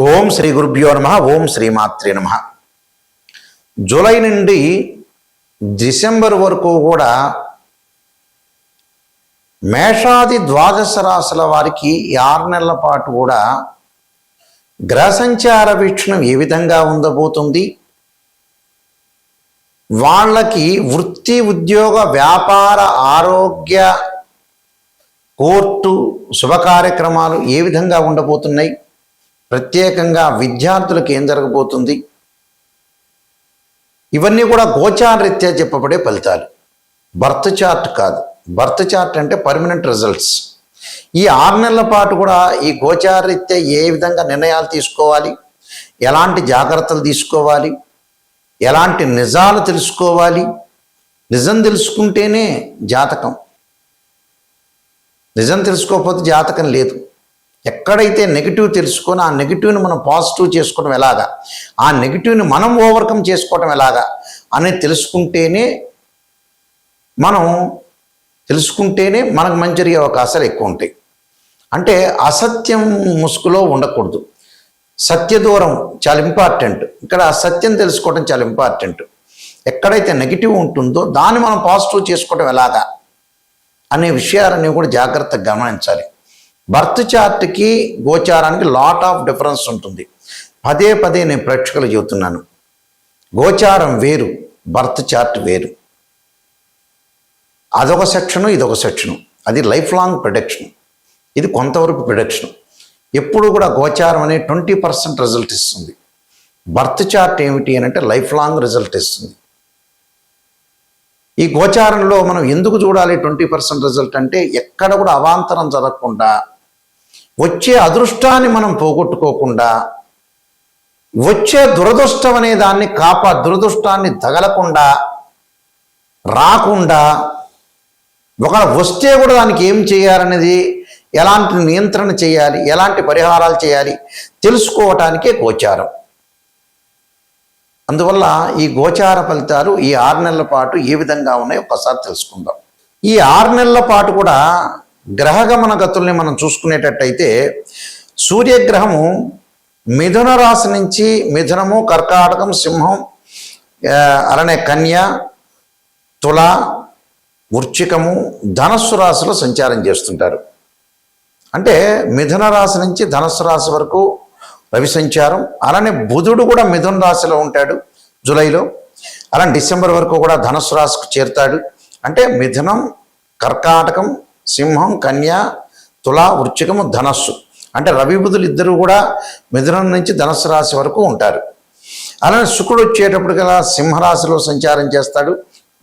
ఓం శ్రీ గురుభ్యో నమః. ఓం శ్రీమాత్రే నమః. జూలై నుండి డిసెంబర్ వరకు కూడా మేషాది ద్వాదశ రాశుల వారికి ఈ 6 నెలల పాటు కూడా గ్రహ సంచార వీక్షణం ఏ విధంగా ఉండబోతుంది, వాళ్ళకి వృత్తి, ఉద్యోగ, వ్యాపార, ఆరోగ్య, కోర్టు శుభ కార్యక్రమాలు ఏ విధంగా ఉండబోతున్నాయి, ప్రత్యేకంగా విద్యార్థులకు ఏం జరగబోతుంది, ఇవన్నీ కూడా గోచారరీత్యా చెప్పబడే ఫలితాలు. బర్త్ చార్ట్ కాదు. బర్త్ చార్ట్ అంటే పర్మనెంట్ రిజల్ట్స్. ఈ 6 నెలల పాటు కూడా ఈ గోచారరీత్యా ఏ విధంగా నిర్ణయాలు తీసుకోవాలి, ఎలాంటి జాగ్రత్తలు తీసుకోవాలి, ఎలాంటి నిజాలు తెలుసుకోవాలి. నిజం తెలుసుకుంటేనే జాతకం, నిజం తెలుసుకోకపోతే జాతకం లేదు. ఎక్కడైతే నెగిటివ్ తెలుసుకొని ఆ నెగిటివ్ని మనం పాజిటివ్ చేసుకోవడం ఎలాగా, ఆ నెగిటివ్ని మనం ఓవర్కమ్ చేసుకోవడం ఎలాగా అనేది తెలుసుకుంటేనే మనకు మంచి జరిగే అవకాశాలు ఎక్కువ ఉంటాయి. అంటే అసత్యం ముసుగులో ఉండకూడదు. సత్య దూరం చాలా ఇంపార్టెంట్. ఇక్కడ సత్యం తెలుసుకోవడం చాలా ఇంపార్టెంట్. ఎక్కడైతే నెగిటివ్ ఉంటుందో దాన్ని మనం పాజిటివ్ చేసుకోవడం ఎలాగా అనే విషయాలన్నీ కూడా జాగ్రత్తగా గమనించాలి. బర్త్ చార్ట్కి గోచారానికి లాట్ ఆఫ్ డిఫరెన్స్ ఉంటుంది. పదే పదే నేను ప్రేక్షకులు చెబుతున్నాను, గోచారం వేరు, బర్త్ చార్ట్ వేరు. అదొక సెక్షను, ఇదొక సెక్షను. అది లైఫ్ లాంగ్ ప్రిడిక్షన్, ఇది కొంతవరకు ప్రిడిక్షన్. ఎప్పుడు కూడా గోచారం అనేది 20% రిజల్ట్ ఇస్తుంది. బర్త్ చార్ట్ ఏమిటి అని అంటే లైఫ్ లాంగ్ రిజల్ట్ ఇస్తుంది. ఈ గోచారంలో మనం ఎందుకు చూడాలి 20% రిజల్ట్ అంటే, ఎక్కడ కూడా అవాంతరం జరగకుండా, వచ్చే అదృష్టాన్ని మనం పోగొట్టుకోకుండా, వచ్చే దురదృష్టం అనే దాన్ని దురదృష్టాన్ని తగలకుండా, రాకుండా, ఒకవేళ వస్తే కూడా దానికి ఏం చేయాలనేది, ఎలాంటి నియంత్రణ చేయాలి, ఎలాంటి పరిహారాలు చేయాలి తెలుసుకోవటానికే గోచారం. అందువల్ల ఈ గోచార ఫలితాలు ఈ 6 నెలల పాటు ఏ విధంగా ఉన్నాయో ఒకసారి తెలుసుకుందాం. ఈ 6 నెలల పాటు కూడా గ్రహగమన గతుల్ని మనం చూసుకునేటట్టయితే, సూర్యగ్రహము మిథున రాశి నుంచి మిథునము, కర్కాటకం, సింహం, అలానే కన్య, తుల, వృశ్చికము, ధనస్సు రాశిలో సంచారం చేస్తుంటారు. అంటే మిథున రాశి నుంచి ధనస్సు రాశి వరకు రవి సంచారం. అలానే బుధుడు కూడా మిథున రాశిలో ఉంటాడు జూలైలో. అలానే డిసెంబర్ వరకు కూడా ధనస్సు రాశికి చేరుతాడు. అంటే మిథునం, కర్కాటకం, సింహం, కన్య, తుల, వృశ్చికము, ధనస్సు. అంటే రవి బుధులు ఇద్దరు కూడా మిథునం నుంచి ధనస్సు రాశి వరకు ఉంటారు. అలానే శుక్రుడు వచ్చేటప్పటికల్లా సింహరాశిలో సంచారం చేస్తాడు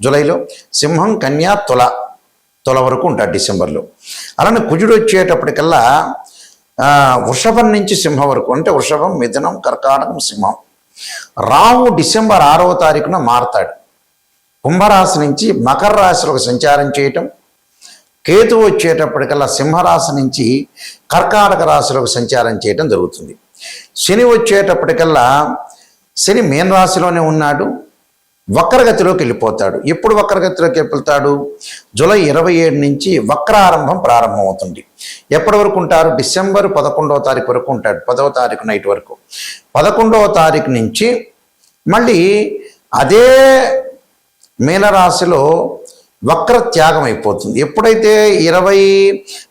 జూలైలో. సింహం, కన్య, తుల వరకు ఉంటాడు డిసెంబర్లో. అలానే కుజుడు వచ్చేటప్పటికల్లా వృషభం నుంచి సింహం వరకు, అంటే వృషభం, మిథునం, కర్కాటకం, సింహం. రాహు డిసెంబర్ 6వ తారీఖున మారతాడు. కుంభరాశి నుంచి మకర రాశిలోకి సంచారం చేయటం. కేతు వచ్చేటప్పటికల్లా సింహరాశి నుంచి కర్కాటక రాశిలోకి సంచారం చేయటం జరుగుతుంది. శని వచ్చేటప్పటికల్లా శని మీన రాశిలోనే ఉన్నాడు, వక్రగతిలోకి వెళ్ళిపోతాడు. ఎప్పుడు వక్రగతిలోకి వెళ్తాడు? జూలై 27 నుంచి వక్రారంభం ప్రారంభమవుతుంది. ఎప్పటి వరకు ఉంటారు? డిసెంబర్ 11వ తారీఖు వరకు ఉంటాడు. 10వ తారీఖు నైట్ వరకు. 11వ తారీఖు నుంచి మళ్ళీ అదే మీనరాశిలో వక్ర త్యాగం అయిపోతుంది. ఎప్పుడైతే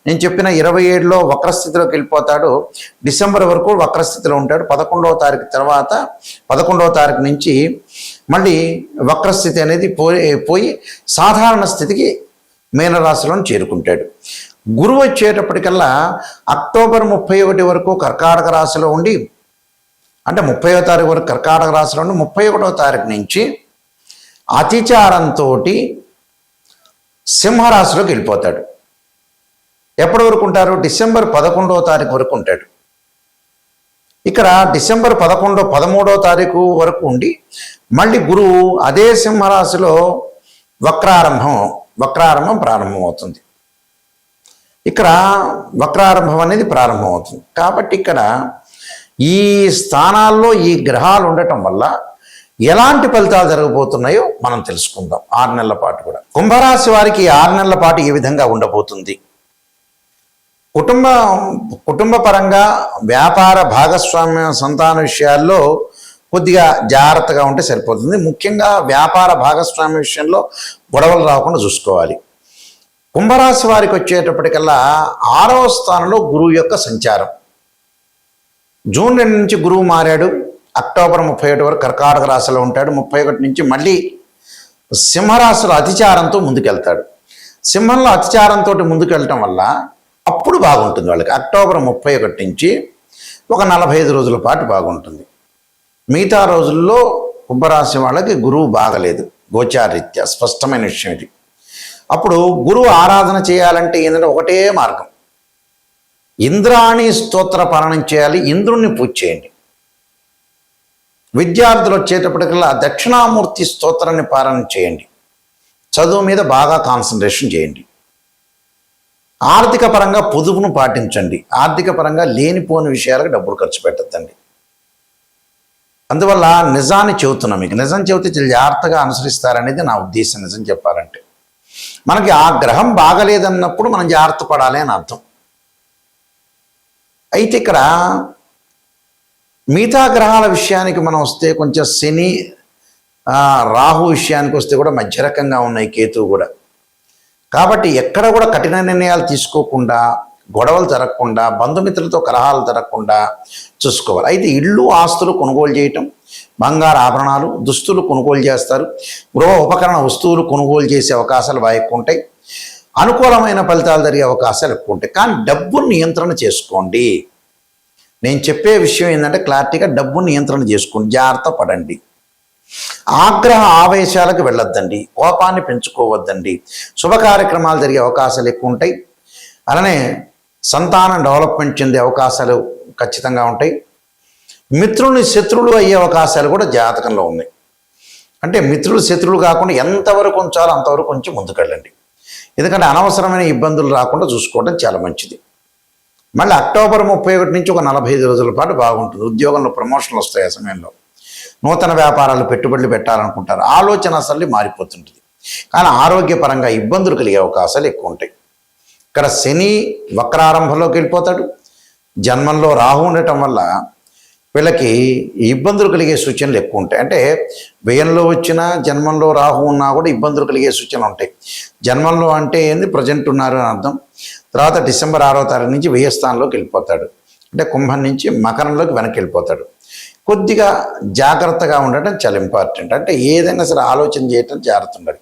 నేను చెప్పిన 27లో వక్రస్థితిలోకి వెళ్ళిపోతాడో, డిసెంబర్ వరకు వక్రస్థితిలో ఉంటాడు. 11వ తారీఖు తర్వాత 11వ తారీఖు నుంచి మళ్ళీ వక్రస్థితి అనేది పోయి సాధారణ స్థితికి మీనరాశిలో చేరుకుంటాడు. గురువు వచ్చేటప్పటికల్లా అక్టోబర్ 31 వరకు కర్కాటక రాశిలో ఉండి, అంటే 30వ తారీఖు వరకు కర్కాటక రాశిలో ఉండి 31వ తారీఖు నుంచి అతిచారంతో సింహరాశిలోకి వెళ్ళిపోతాడు. ఎప్పటి వరకు ఉంటారు? డిసెంబర్ 11వ తారీఖు వరకు ఉంటాడు. ఇక్కడ డిసెంబర్ 13వ తారీఖు వరకు ఉండి మళ్ళీ గురువు అదే సింహరాశిలో వక్రారంభం ప్రారంభమవుతుంది. ఇక్కడ వక్రారంభం అనేది ప్రారంభమవుతుంది. కాబట్టి ఇక్కడ ఈ స్థానాల్లో ఈ గ్రహాలు ఉండటం వల్ల ఎలాంటి ఫలితాలు జరగబోతున్నాయో మనం తెలుసుకుందాం 6 నెలల పాటు కూడా. కుంభరాశి వారికి 6 నెలల పాటు ఏ విధంగా ఉండబోతుంది? కుటుంబ కుటుంబ పరంగా వ్యాపార భాగస్వామ్య సంతాన విషయాల్లో కొద్దిగా జాగ్రత్తగా ఉంటే సరిపోతుంది. ముఖ్యంగా వ్యాపార భాగస్వామ్య విషయంలో గొడవలు రాకుండా చూసుకోవాలి. కుంభరాశి వారికి వచ్చేటప్పటికల్లా 6వ స్థానంలో గురువు యొక్క సంచారం. జూన్ 2 నుంచి గురువు మారాడు. అక్టోబర్ 31 వరకు కర్కాటక రాశిలో ఉంటాడు. 31 నుంచి మళ్ళీ సింహరాశిలో అతిచారంతో ముందుకెళ్తాడు. సింహంలో అతిచారంతో ముందుకెళ్ళటం వల్ల అప్పుడు బాగుంటుంది వాళ్ళకి. అక్టోబర్ 31 నుంచి ఒక 45 రోజుల పాటు బాగుంటుంది. మిగతా రోజుల్లో కుంభరాశి వాళ్ళకి గురువు బాగలేదు, గోచారీత్యా. స్పష్టమైన విషయం ఇది. అప్పుడు గురువు ఆరాధన చేయాలంటే ఏంటంటే ఒకటే మార్గం, ఇంద్రాణి స్తోత్ర పాలనం చేయాలి. ఇంద్రుణ్ణి పూజ చేయండి. విద్యార్థులు వచ్చేటప్పటికల్లా దక్షిణామూర్తి స్తోత్రాన్ని పాలన చేయండి. చదువు మీద బాగా కాన్సన్ట్రేషన్ చేయండి. ఆర్థిక పరంగా పొదుపును పాటించండి. ఆర్థిక పరంగా లేనిపోని విషయాలకు డబ్బులు ఖర్చు పెట్టద్దండి. అందువల్ల నిజాన్ని చెబుతున్నా మీకు. నిజం చెబితే జాగ్రత్తగా అనుసరిస్తారనేది నా ఉద్దేశం. నిజం చెప్పాలంటే మనకి ఆ గ్రహం బాగలేదన్నప్పుడు మనం జాగ్రత్త పడాలి అని అర్థం. అయితే ఇక్కడ మిగతా గ్రహాల విషయానికి మనం వస్తే కొంచెం శని రాహు విషయానికి వస్తే కూడా మధ్య రకంగా ఉన్నాయి, కేతువు కూడా. కాబట్టి ఎక్కడ కూడా కఠిన నిర్ణయాలు తీసుకోకుండా, గొడవలు జరగకుండా, బంధుమిత్రులతో కలహాలు జరగకుండా చూసుకోవాలి. అయితే ఇళ్ళు ఆస్తులు కొనుగోలు చేయటం, బంగారు ఆభరణాలు, దుస్తులు కొనుగోలు చేస్తారు. గృహ ఉపకరణ వస్తువులు కొనుగోలు చేసే అవకాశాలు బాగా ఎక్కువ ఉంటాయి. అనుకూలమైన ఫలితాలు జరిగే అవకాశాలు ఎక్కువ ఉంటాయి. కానీ డబ్బును నియంత్రణ చేసుకోండి. నేను చెప్పే విషయం ఏంటంటే క్లారిటీగా డబ్బును నియంత్రణ చేసుకోండి. జాగ్రత్త పడండి. ఆగ్రహ ఆవేశాలకు వెళ్ళొద్దండి. కోపాన్ని పెంచుకోవద్దండి. శుభ కార్యక్రమాలు జరిగే అవకాశాలు ఎక్కువ ఉంటాయి. అలానే సంతానం డెవలప్మెంట్ చెందే అవకాశాలు ఖచ్చితంగా ఉంటాయి. మిత్రుల్ని శత్రువులు అయ్యే అవకాశాలు కూడా జాతకంలో ఉన్నాయి. అంటే మిత్రులు శత్రువులు కాకుండా ఎంతవరకు ఉంచాలో అంతవరకు కొంచెం ముందుకెళ్ళండి. ఎందుకంటే అనవసరమైన ఇబ్బందులు రాకుండా చూసుకోవడం చాలా మంచిది. మళ్ళీ అక్టోబర్ 31 నుంచి ఒక 45 రోజుల పాటు బాగుంటుంది. ఉద్యోగంలో ప్రమోషన్లు వస్తాయి. ఆ సమయంలో నూతన వ్యాపారాలు, పెట్టుబడులు పెట్టాలనుకుంటారు. ఆలోచన అసలు మారిపోతుంటుంది. కానీ ఆరోగ్యపరంగా ఇబ్బందులు కలిగే అవకాశాలు ఎక్కువ ఉంటాయి. ఇక్కడ శని వక్రారంభంలోకి వెళ్ళిపోతాడు. జన్మంలో రాహు ఉండటం వల్ల వీళ్ళకి ఇబ్బందులు కలిగే సూచనలు ఎక్కువ ఉంటాయి. అంటే వ్యయంలో వచ్చినా జన్మంలో రాహు ఉన్నా కూడా ఇబ్బందులు కలిగే సూచనలు ఉంటాయి. జన్మంలో అంటే ఏంది, ప్రజెంట్ ఉన్నారు అని అర్థం. తర్వాత డిసెంబర్ 6వ తారీఖు నుంచి వ్యయస్థానంలోకి వెళ్ళిపోతాడు. అంటే కుంభం నుంచి మకరంలోకి వెనక్కి వెళ్ళిపోతాడు. కొద్దిగా జాగ్రత్తగా ఉండటం చాలా ఇంపార్టెంట్. అంటే ఏదైనా సరే ఆలోచన చేయటం జాగ్రత్త ఉండాలి.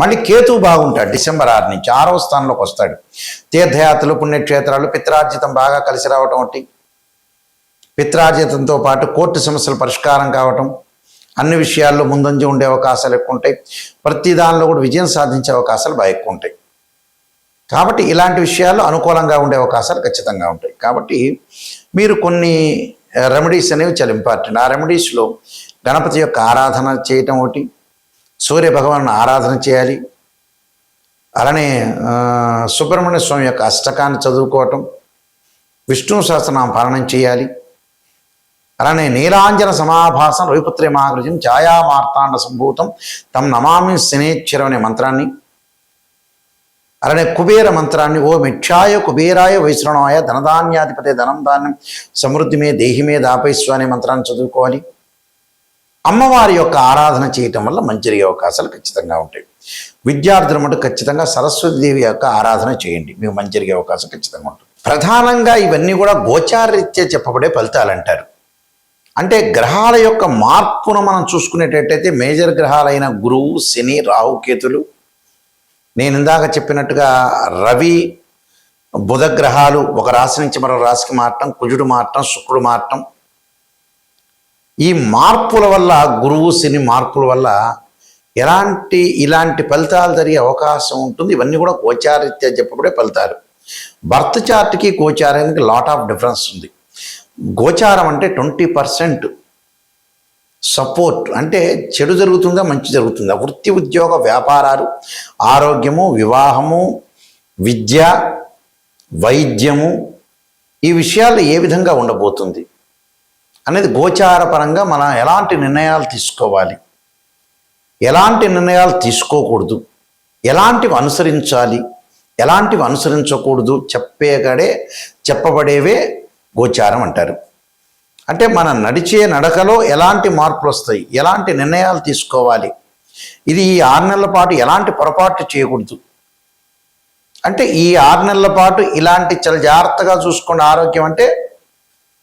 మళ్ళీ కేతువు బాగుంటాడు. డిసెంబర్ 6 నుంచి 6వ స్థానంలోకి వస్తాడు. తీర్థయాత్రలు, పుణ్యక్షేత్రాలు, పిత్రార్జితం బాగా కలిసి రావటం ఒకటి. పిత్రార్జితంతో పాటు కోర్టు సమస్యల పరిష్కారం కావటం, అన్ని విషయాల్లో ముందంజ ఉండే అవకాశాలు ఎక్కువ ఉంటాయి. ప్రతి దానిలో కూడా విజయం సాధించే అవకాశాలు బాగా ఎక్కువ ఉంటాయి. కాబట్టి ఇలాంటి విషయాల్లో అనుకూలంగా ఉండే అవకాశాలు ఖచ్చితంగా ఉంటాయి. కాబట్టి మీరు కొన్ని రెమెడీస్ అనేవి చాలా ఇంపార్టెంట్. ఆ రెమెడీస్లో గణపతి యొక్క ఆరాధన చేయటం ఒకటి, సూర్య భగవాను ఆరాధన చేయాలి. అలానే సుబ్రహ్మణ్య స్వామి యొక్క అష్టకాన్ని చదువుకోవటం, విష్ణు సహస్రనామ పాలనం చేయాలి. అలానే నీలాంజన సమాభాసం రవిపుత్రే మహాగృజం ఛాయా మార్తాండ సంభూతం తం నమామి శనేశ్వరం అనే మంత్రాన్ని, అలానే కుబేర మంత్రాన్ని, ఓ మిక్షాయ కుబేరాయ వైశ్రణాయ ధనధాన్యాధిపతే ధనం ధాన్యం సమృద్ధిమే దేహిమే దాపైస్వ అనే మంత్రాన్ని చదువుకోవాలి. అమ్మవారి యొక్క ఆరాధన చేయటం వల్ల మంచి అవకాశాలు ఖచ్చితంగా ఉంటాయి. విద్యార్థుల మటు ఖచ్చితంగా సరస్వతీదేవి యొక్క ఆరాధన చేయండి, మీకు మంచి అవకాశం ఖచ్చితంగా ఉంటుంది. ప్రధానంగా ఇవన్నీ కూడా గోచారరీత్యా చెప్పబడే ఫలితాలు అంటారు. అంటే గ్రహాల యొక్క మార్పును మనం చూసుకునేటట్టయితే మేజర్ గ్రహాలైన గురువు, శని, రాహు, కేతులు, నేను ఇందాక చెప్పినట్టుగా రవి, బుధ గ్రహాలు ఒక రాశి నుంచి మరో రాశికి మారటం, కుజుడు మారటం, శుక్రుడు మారటం, ఈ మార్పుల వల్ల, గురువు శని మార్పుల వల్ల ఇలాంటి ఫలితాలు జరిగే అవకాశం ఉంటుంది. ఇవన్నీ కూడా గోచారరీత్యా చెప్పబడే ఫలితాలు. బర్త్ చార్ట్కి గోచారానికి లాట్ ఆఫ్ డిఫరెన్స్ ఉంది. గోచారం అంటే 20% సపోర్ట్, అంటే చెడు జరుగుతుందా మంచి జరుగుతుందా, వృత్తి, ఉద్యోగ, వ్యాపారాలు, ఆరోగ్యము, వివాహము, విద్య, వైద్యము, ఈ విషయాలు ఏ విధంగా ఉండబోతుంది అనేది గోచారపరంగా మనం ఎలాంటి నిర్ణయాలు తీసుకోవాలి, ఎలాంటి నిర్ణయాలు తీసుకోకూడదు, ఎలాంటివి అనుసరించాలి, ఎలాంటివి అనుసరించకూడదు చెప్పబడేవే గోచారం అంటారు. అంటే మనం నడిచే నడకలో ఎలాంటి మార్పులు వస్తాయి, ఎలాంటి నిర్ణయాలు తీసుకోవాలి, ఇది ఈ 6 నెలల పాటు ఎలాంటి పొరపాట్లు చేయకూడదు. అంటే ఈ 6 నెలల పాటు ఇలాంటి చాలా జాగ్రత్తగా చూసుకోండి. ఆరోగ్యం అంటే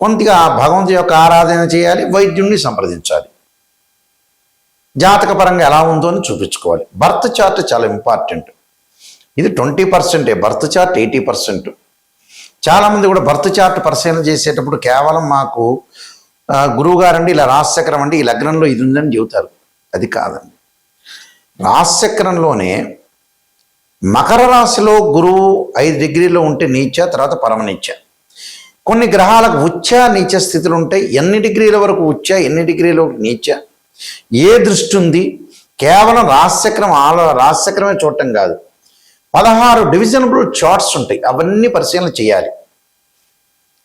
కొద్దిగా భగవంతుడి యొక్క ఆరాధన చేయాలి, వైద్యుడిని సంప్రదించాలి, జాతకపరంగా ఎలా ఉందో అని చూపించుకోవాలి. బర్త్ చార్ట్ చాలా ఇంపార్టెంట్. ఇది 20%, బర్త్ చార్ట్ 80%. చాలామంది కూడా బర్త్ చార్ట్ పరిశీలన చేసేటప్పుడు కేవలం మాకు గురువు గారండి ఇలా రాశిచక్రం అండి ఈ లగ్నంలో ఇది ఉందని చెబుతారు. అది కాదండి. రాశిచక్రంలోనే మకర రాశిలో గురువు 5 డిగ్రీలో ఉంటే నీచ, తర్వాత పరమనీచ. కొన్ని గ్రహాలకు ఉచ్చ నీచ స్థితులు ఉంటాయి. ఎన్ని డిగ్రీల వరకు ఉచ్చ, ఎన్ని డిగ్రీల నీచ, ఏ దృష్టి ఉంది, కేవలం రాశిచక్రమే చూడటం కాదు, 16 డివిజనబుల్ చార్ట్స్ ఉంటాయి. అవన్నీ పరిశీలన చేయాలి.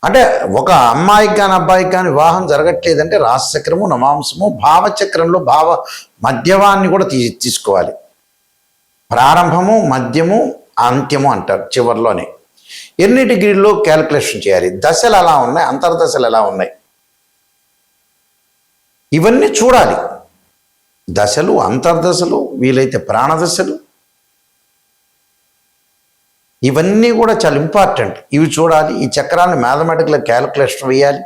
అంటే ఒక అమ్మాయికి కానీ అబ్బాయికి కానీ వివాహం జరగట్లేదంటే రాశిచక్రము, నవాంశము, భావచక్రంలో మధ్యవాన్ని కూడా తీసుకోవాలి. ప్రారంభము, మధ్యము, అంత్యము అంటారు చివరిలోనే. ఎన్ని డిగ్రీల్లో క్యాలిక్యులేషన్ చేయాలి, దశలు ఎలా ఉన్నాయి, అంతర్దశలు ఎలా ఉన్నాయి, ఇవన్నీ చూడాలి. దశలు, అంతర్దశలు, వీలైతే ప్రాణదశలు, ఇవన్నీ కూడా చాలా ఇంపార్టెంట్. ఇవి చూడాలి. ఈ చక్రాలను మ్యాథమెటికల్ క్యాలిక్యులేషన్ వేయాలి.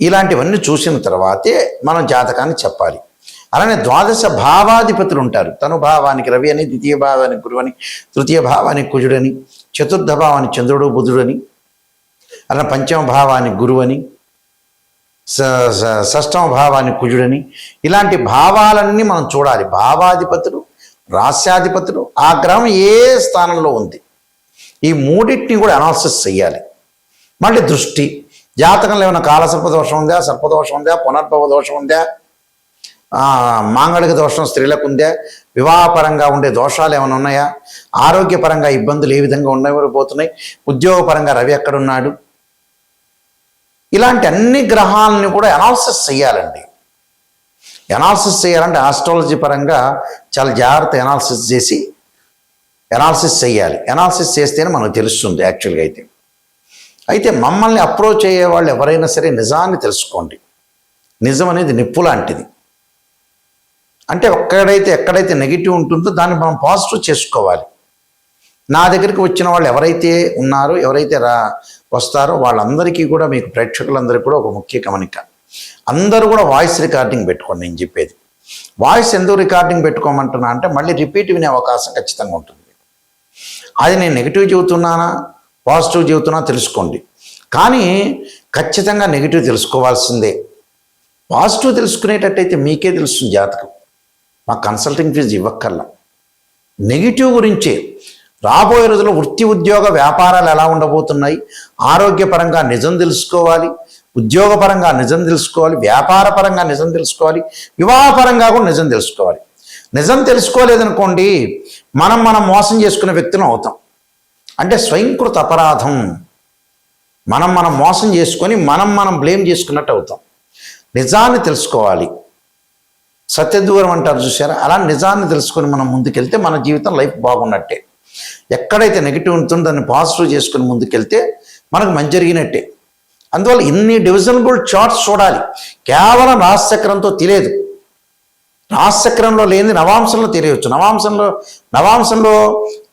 ఇలాంటివన్నీ చూసిన తర్వాతే మనం జాతకాన్ని చెప్పాలి. అలానే ద్వాదశ భావాధిపతులు ఉంటారు. తను భావానికి రవి అని, ద్వితీయ భావానికి గురువు అని, తృతీయ భావానికి కుజుడని, చతుర్థ భావానికి చంద్రుడు బుధుడని, అలా పంచమ భావానికి గురువు అని, షష్టమ భావానికి కుజుడని, ఇలాంటి భావాలన్నీ మనం చూడాలి. భావాధిపతులు, రాస్యాధిపతులు, ఆ గ్రహం ఏ స్థానంలో ఉంది, ఈ మూడింటిని కూడా అనాలిసిస్ చేయాలి. మళ్ళీ దృష్టి, జాతకంలో ఏమైనా కాలసర్పదోషం ఉందా, సర్పదోషం ఉందా, పునర్భవ దోషం ఉందా, మాంగళిక దోషం స్త్రీలకు ఉందా, వివాహపరంగా ఉండే దోషాలు ఏమైనా ఉన్నాయా, ఆరోగ్యపరంగా ఇబ్బందులు ఏ విధంగా ఉండబోతున్నాయి, ఉద్యోగపరంగా రవి ఎక్కడున్నాడు, ఇలాంటి అన్ని గ్రహాలని కూడా అనాలిసిస్ చేయాలండి. అనాలిసిస్ చేయాలంటే ఆస్ట్రాలజీ పరంగా చాలా జాగ్రత్త అనాలిసిస్ చేయాలి. అనాలిసిస్ చేస్తేనే మనకు తెలుస్తుంది యాక్చువల్గా. అయితే మమ్మల్ని అప్రోచ్ అయ్యే వాళ్ళు ఎవరైనా సరే నిజాన్ని తెలుసుకోండి. నిజం అనేది నిప్పు లాంటిది. అంటే ఎక్కడైతే నెగిటివ్ ఉంటుందో దాన్ని మనం పాజిటివ్ చేసుకోవాలి. నా దగ్గరికి వచ్చిన వాళ్ళు ఎవరైతే ఉన్నారో, ఎవరైతే వస్తారో వాళ్ళందరికీ కూడా, మీకు ప్రేక్షకులందరికీ కూడా ఒక ముఖ్య గమనిక, అందరూ కూడా వాయిస్ రికార్డింగ్ పెట్టుకోండి. నేను చెప్పేది వాయిస్ ఎందుకు రికార్డింగ్ పెట్టుకోమంటున్నా అంటే మళ్ళీ రిపీట్ వినే అవకాశం ఖచ్చితంగా ఉంటుంది. అది నేను నెగిటివ్ చెబుతున్నానా పాజిటివ్ చెబుతున్నా తెలుసుకోండి. కానీ ఖచ్చితంగా నెగిటివ్ తెలుసుకోవాల్సిందే. పాజిటివ్ తెలుసుకునేటట్టయితే మీకే తెలుస్తుంది జాతకం, మా కన్సల్టింగ్ ఫీజు ఇవ్వక్కర్లా. నెగిటివ్ గురించే రాబోయే రోజుల్లో వృత్తి, ఉద్యోగ, వ్యాపారాలు ఎలా ఉండబోతున్నాయి, ఆరోగ్యపరంగా నిజం తెలుసుకోవాలి, ఉద్యోగపరంగా నిజం తెలుసుకోవాలి, వ్యాపారపరంగా నిజం తెలుసుకోవాలి, వివాహపరంగా కూడా నిజం తెలుసుకోవాలి. నిజం తెలుసుకోలేదనుకోండి మనం మోసం చేసుకునే వ్యక్తులం అవుతాం. అంటే స్వయంకృత అపరాధం. మనం మోసం చేసుకొని మనం బ్లేమ్ చేసుకున్నట్టు అవుతాం. నిజాన్ని తెలుసుకోవాలి. సత్యదూరం అంటారు చూసారా, అలా నిజాన్ని తెలుసుకొని మనం ముందుకెళ్తే మన జీవితం లైఫ్ బాగున్నట్టే. ఎక్కడైతే నెగిటివ్ ఉంటుందో దాన్ని పాజిటివ్ చేసుకుని ముందుకెళ్తే మనకు మంచి జరిగినట్టే. అందువల్ల ఇన్ని డివిజనబుల్ చార్ట్స్ చూడాలి. కేవలం రాశిచక్రంతో తెలియదు. రాశిచక్రంలో లేని నవాంశంలో తెలియవచ్చు, నవాంశంలో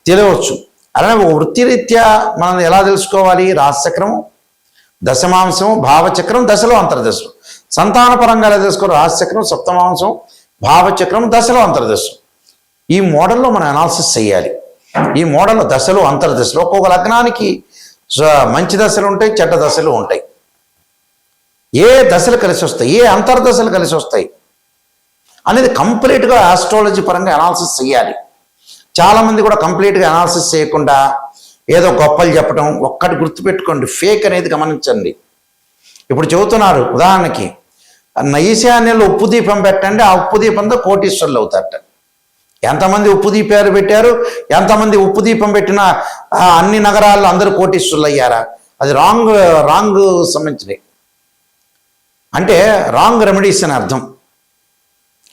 తెలియవచ్చు. అలానే వృత్తిరీత్యా మనం ఎలా తెలుసుకోవాలి, రాశిచక్రము, దశమాంశము, భావచక్రం, దశలో అంతర్దశలు. సంతానపరంగా ఎలా తెలుసుకోవాలి, రాశిచక్రం, సప్తమాంశం, భావచక్రం, దశలో అంతర్దశలు. ఈ మోడల్లో మనం అనాలిసిస్ చేయాలి. ఈ మోడల్లో దశలు, అంతర్దశలు, ఒక్కొక్క లగ్నానికి మంచి దశలు ఉంటాయి, చెడ్డ దశలు ఉంటాయి. ఏ దశలు కలిసి వస్తాయి, ఏ అంతర్దశలు కలిసి వస్తాయి అనేది కంప్లీట్గా ఆస్ట్రాలజీ పరంగా అనాలిసిస్ చేయాలి. చాలామంది కూడా కంప్లీట్గా అనాలిసిస్ చేయకుండా ఏదో గొప్పలు చెప్పడం. ఒక్కటి గుర్తుపెట్టుకోండి, ఫేక్ అనేది గమనించండి. ఇప్పుడు చెబుతున్నారు ఉదాహరణకి, ఈశాన్యంలో ఉప్పు దీపం పెట్టండి, ఆ ఉప్పు దీపంతో కోటీశ్వరులు అవుతారట. ఎంతమంది ఉప్పు దీపాలు పెట్టారు, ఎంతమంది ఉప్పు దీపం పెట్టిన అన్ని నగరాల్లో అందరూ కోటీశ్వరులు అయ్యారా? అది రాంగ్ సంబంధించినవి. అంటే రాంగ్ రెమెడీస్ అని అర్థం.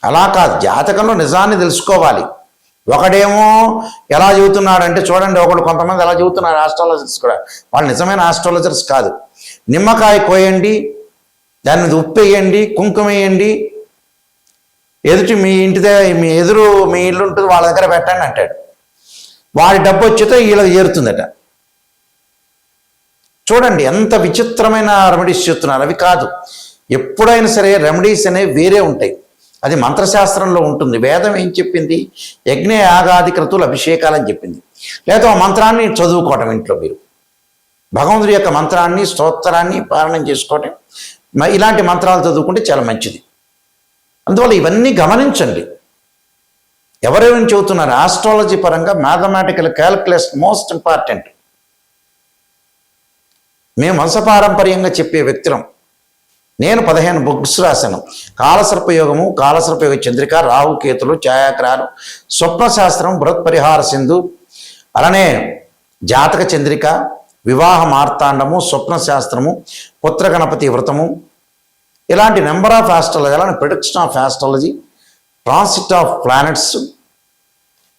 అలా కాదు, జాతకంలో నిజాన్ని తెలుసుకోవాలి. ఒకడేమో ఎలా చెబుతున్నాడంటే చూడండి, కొంతమంది ఎలా చెబుతున్నారు ఆస్ట్రాలజర్స్ కూడా, వాళ్ళు నిజమైన ఆస్ట్రాలజర్స్ కాదు. నిమ్మకాయ కోయండి, దాని మీద ఉప్పు వేయండి, కుంకుమ వేయండి, ఎదుటి మీ ఎదురు మీ ఇల్లు ఉంటుంది వాళ్ళ దగ్గర పెట్టండి అంటాడు. వాడి డబ్బు వచ్చితే వీళ్ళకి చేరుతుందట. చూడండి ఎంత విచిత్రమైన రెమెడీస్ చెప్తున్నారు. అవి కాదు. ఎప్పుడైనా సరే రెమెడీస్ అనేవి వేరే ఉంటాయి. అది మంత్రశాస్త్రంలో ఉంటుంది. వేదం ఏం చెప్పింది? యజ్ఞ యాగాది క్రతువులు అభిషేకాలని చెప్పింది. లేదా ఆ మంత్రాన్ని చదువుకోవటం ఇంట్లో మీరు భగవంతుడి యొక్క మంత్రాన్ని స్తోత్రాన్ని పాలన చేసుకోవటం, ఇలాంటి మంత్రాలు చదువుకుంటే చాలా మంచిది. అందువల్ల ఇవన్నీ గమనించండి. ఎవరెవరిని చెబుతున్నారు? ఆస్ట్రాలజీ పరంగా మ్యాథమెటికల్ క్యాలిక్యులేషన్ మోస్ట్ ఇంపార్టెంట్. మేము వంశపారంపర్యంగా చెప్పే వ్యక్తులం. నేను 15 బుక్స్ రాశాను. కాలసర్పయోగము, కాలసర్పయోగ చంద్రిక, రాహుకేతులు, ఛాయాగ్రహాలు, స్వప్నశాస్త్రం, బృహత్పరిహార సింధు, అలానే జాతక చంద్రిక, వివాహ మార్తాండము, స్వప్నశాస్త్రము, పుత్ర గణపతి వ్రతము, ఇలాంటి నెంబర్ ఆఫ్ ఆస్ట్రాలజీ, అలానే prediction of astrology, transit of planets,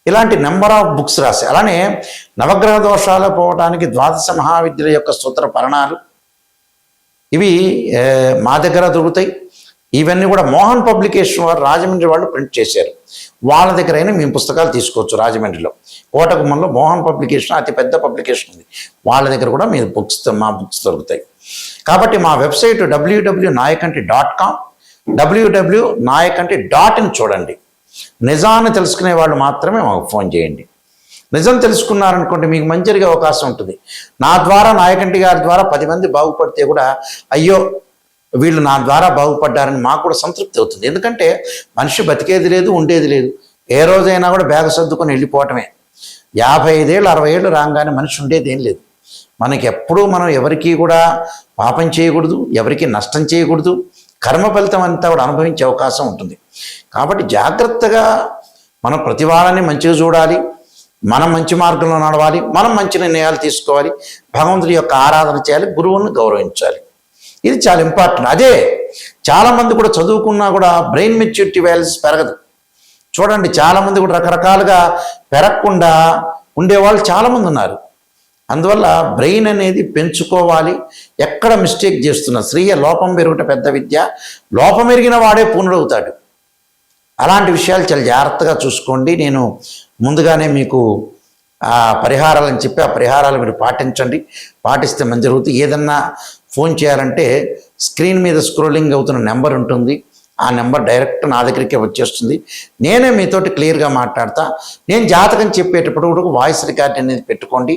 ఇలాంటి నెంబర్ ఆఫ్ బుక్స్ రాశాయి. అలానే నవగ్రహ దోషాలు పోవడానికి ద్వాదశ మహావిద్యల యొక్క సూత్ర పరణాలు, ఇవి మా దగ్గర దొరుకుతాయి. ఇవన్నీ కూడా మోహన్ పబ్లికేషన్ వారు రాజమండ్రి వాళ్ళు ప్రింట్ చేశారు. వాళ్ళ దగ్గర అయినా మేము పుస్తకాలు తీసుకోవచ్చు. రాజమండ్రిలో కోటగుమ్మంలో మోహన్ పబ్లికేషన్ అతి పెద్ద పబ్లికేషన్ ఉంది. వాళ్ళ దగ్గర కూడా మీరు మా బుక్స్ దొరుకుతాయి. కాబట్టి మా వెబ్సైట్ www.nayakanti.com, www.nayakanti.in చూడండి. నిజాన్ని తెలుసుకునే వాళ్ళు మాత్రమే మాకు ఫోన్ చేయండి. నిజం తెలుసుకున్నారనుకోండి మీకు మంచి జరిగే అవకాశం ఉంటుంది. నా ద్వారా, నాయకంటి గారి ద్వారా 10 మంది బాగుపడితే కూడా అయ్యో వీళ్ళు నా ద్వారా బాగుపడ్డారని మాకు కూడా సంతృప్తి అవుతుంది. ఎందుకంటే మనిషి బతికేది లేదు, ఉండేది లేదు. ఏ రోజైనా కూడా బ్యాగ్ సర్దుకొని వెళ్ళిపోవటమే. 55 ఏళ్ళు 60 ఏళ్ళు రాగానే మనిషి ఉండేది ఏం లేదు. మనకి ఎప్పుడూ మనం ఎవరికి కూడా పాపం చేయకూడదు, ఎవరికి నష్టం చేయకూడదు. కర్మ ఫలితం అంతా కూడా అనుభవించే అవకాశం ఉంటుంది. కాబట్టి జాగ్రత్తగా మనం ప్రతి వాళ్ళని మంచిగా చూడాలి, మనం మంచి మార్గంలో నడవాలి, మనం మంచి నిర్ణయాలు తీసుకోవాలి, భగవంతుడి యొక్క ఆరాధన చేయాలి, గురువుని గౌరవించాలి. ఇది చాలా ఇంపార్టెంట్. అదే చాలామంది కూడా చదువుకున్నా కూడా బ్రెయిన్ మెచ్యూరిటీ వాల్యూస్ పెరగదు. చూడండి, చాలామంది కూడా రకరకాలుగా పెరగకుండా ఉండేవాళ్ళు చాలామంది ఉన్నారు. అందువల్ల బ్రెయిన్ అనేది పెంచుకోవాలి. ఎక్కడ మిస్టేక్ చేస్తున్నా స్త్రీయ లోపం పెరుగుట పెద్ద విద్య, లోపం ఎరిగిన వాడే పూర్ణుడవుతాడు. అలాంటి విషయాలు చాలా జాగ్రత్తగా చూసుకోండి. నేను ముందుగానే మీకు పరిహారాలని చెప్పి ఆ పరిహారాలు మీరు పాటించండి. పాటిస్తే మంచి జరుగుతుంది. ఏదన్నా ఫోన్ చేయాలంటే స్క్రీన్ మీద స్క్రోలింగ్ అవుతున్న నెంబర్ ఉంటుంది. ఆ నెంబర్ డైరెక్ట్ నా దగ్గరికి వచ్చేస్తుంది. నేనే మీతోటి క్లియర్గా మాట్లాడతా. నేను జాతకం చెప్పేటప్పుడు కూడా వాయిస్ రికార్డింగ్ అనేది పెట్టుకోండి.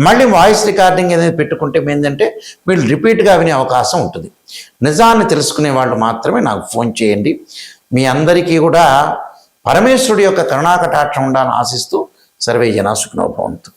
మళ్ళీ వాయిస్ రికార్డింగ్ అనేది పెట్టుకుంటే ఏంటంటే మీరు రిపీట్గా వినే అవకాశం ఉంటుంది. నిజాన్ని తెలుసుకునే వాళ్ళు మాత్రమే నాకు ఫోన్ చేయండి. మీ అందరికీ కూడా పరమేశ్వరుడి యొక్క కరుణాకటాక్షం ఉండాలని ఆశిస్తూ సర్వే జనా సుఖినో భవంతు.